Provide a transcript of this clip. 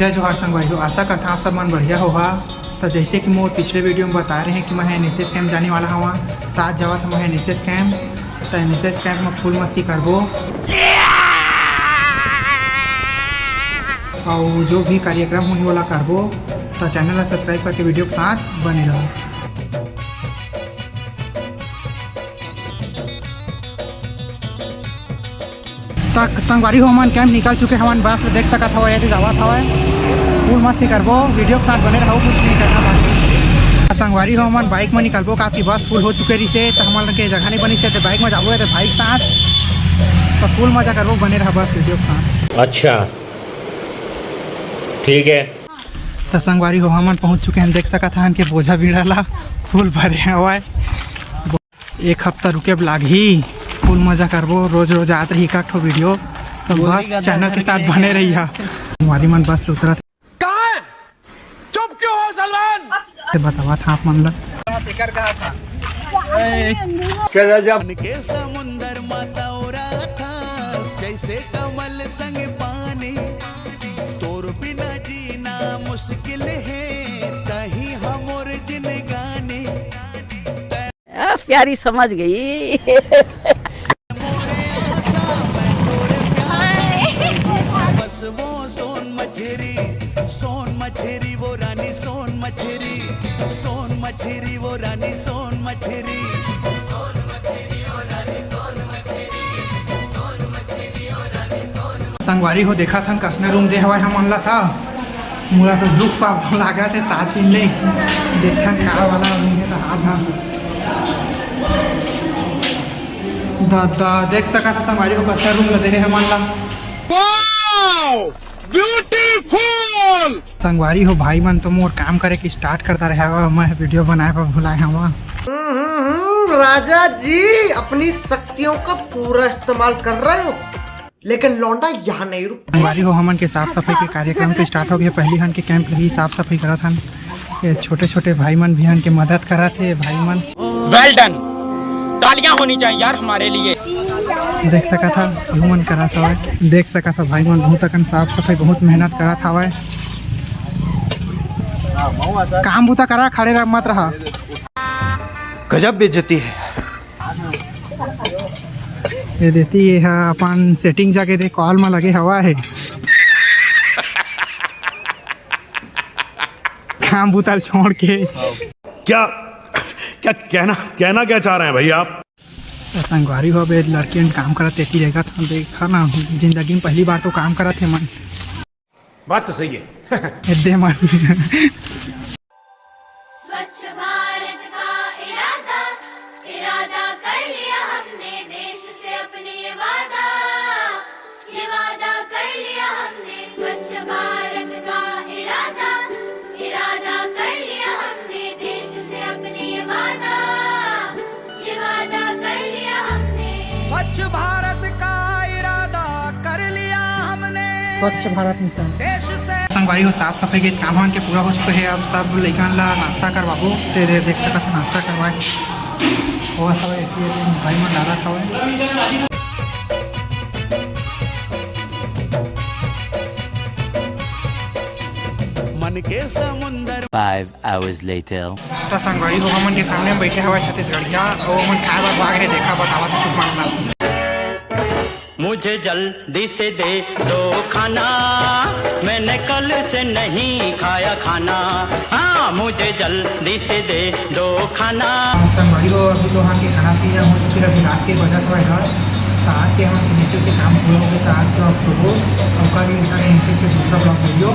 जय जोहार संगवारी, आशा करता आप सब मन बढ़िया होगा। तो जैसे कि मैं पिछले वीडियो में बता रहे हैं कि मैं एनएसएस कैंप जाने वाला हूँ। तो आज जावा था मैं एनएसएस कैंप। तो एनएसएस कैंप में फुल मस्ती करबो और जो भी कार्यक्रम होने वाला करबो। तो चैनल ला सब्सक्राइब करके वीडियो के साथ बने रहो। तक संगवारी हो मन कैंप निकल चुके हवन। बस देख सकत हो यदि जावा था फुल मस्ती करबो, वीडियो के साथ बने रहो, कुछ नहीं करना बाकी। संगवारी हो मन बाइक में निकलबो, काफ़ी बस फुल हो चुके रही से। तो हमारे के जगह नहीं बनी से तो बाइक में जाबो तो बाइक साथ तो फुल मजा करबो, बने रहो बस वीडियो के साथ। अच्छा ठीक है। तो संगवारी हो हमन पहुँच चुके हैं, देख सकत हन के बोझा भिड़ाला फुल भरे हवा। एक हफ्ता रुके लाग ही फुल मजा करबो, रोज रोज आत रही एक वीडियो। तो बस चैनल के साथ बने रही है। हमारी मन बस उतरा चुप क्यों हो सलमान? बतावा था आप मन के समुंदर माता था जैसे कमल संग पानी, तोर बिना जीना मुश्किल है कहीं हम और जिन गाने। प्यारी समझ गई। बस वो सोन मछरी वो रानी सोन मछरी वो रानी सोन मछरी। संगवारी हो देखा था कसने रूम दे हवा हम ला था। मुला तो दुख पाप लगा थे 7 दिन ले देखा का वाला रूम है। तो हाथ दादा देख सका था संगवारी को कसना रूम लदे है मान ला। ब्यूटीफुल संगवारी हो भाई मन तो मोर काम करे की स्टार्ट करता रहा। मैं वीडियो बनाए पर भुलाए हवा। राजा जी अपनी शक्तियों का पूरा इस्तेमाल कर रहे हो, लेकिन लौंडा यहाँ नहीं रुक। संगवारी हो हमन के साफ सफाई के कार्यक्रम तो स्टार्ट हो गया। पहली हन के कैंप लगी साफ सफाई करा था। ये छोटे छोटे भाई मन भी हन के मदद करा थे। भाई मन वेल डन, तालियां होनी चाहिए यार हमारे लिए। देख सका था मन करा था। देख सका था भाई मन बहुत अकन साफ सफाई बहुत मेहनत करा था। काम बूता करा, खड़े रह मत रहा। गजब बेइज्जती है। ये देती है अपन सेटिंग जाके दे कॉल में लगे हवा है। काम बूता छोड़ के क्या क्या कहना क्या चाह रहे हैं भाई आप? संगवारी हो बे लड़की काम करा तेती रहेगा था। देखा ना जिंदगी में पहली बार तो काम करा थे मन। बात तो सही है। दे मन स्वच्छ भारत का इरादा कर लिया हमने, देश से अपने ये वादा कर लिया हमने। स्वच्छ भारत का इरादा कर लिया हमने, देश से अपने ये वादा कर लिया हमने। स्वच्छ भारत का इरादा कर लिया हमने, स्वच्छ भारत मिशन। देश से संगवारी हो साफ सफाई के काम के पूरा हो चुके हैं। अब सब लड़कन ला नाश्ता करवाबो। ते देख सकता था नाश्ता करवाए हुआ था भाई मन डाला था। मन के समुंदर 5 hours later. तो संगवारी हो हमन के सामने बैठे हवा छत्तीसगढ़िया और मन खाए बार भाग है। देखा बतावा था तू मांगना। मुझे जल्दी से दे दो खाना, मैंने कल से नहीं खाया खाना। हाँ मुझे जल्दी से दे दो खाना। संगवारी हो अभी तो हम के खाना पीना हो चुकी है। अभी रात के बजा हुआ है। तो आज के हम एनएसएस के काम पूरा हो गए। तो आज से आप सुबह और कल मिलता है एनएसएस के दूसरा ब्लॉग वीडियो।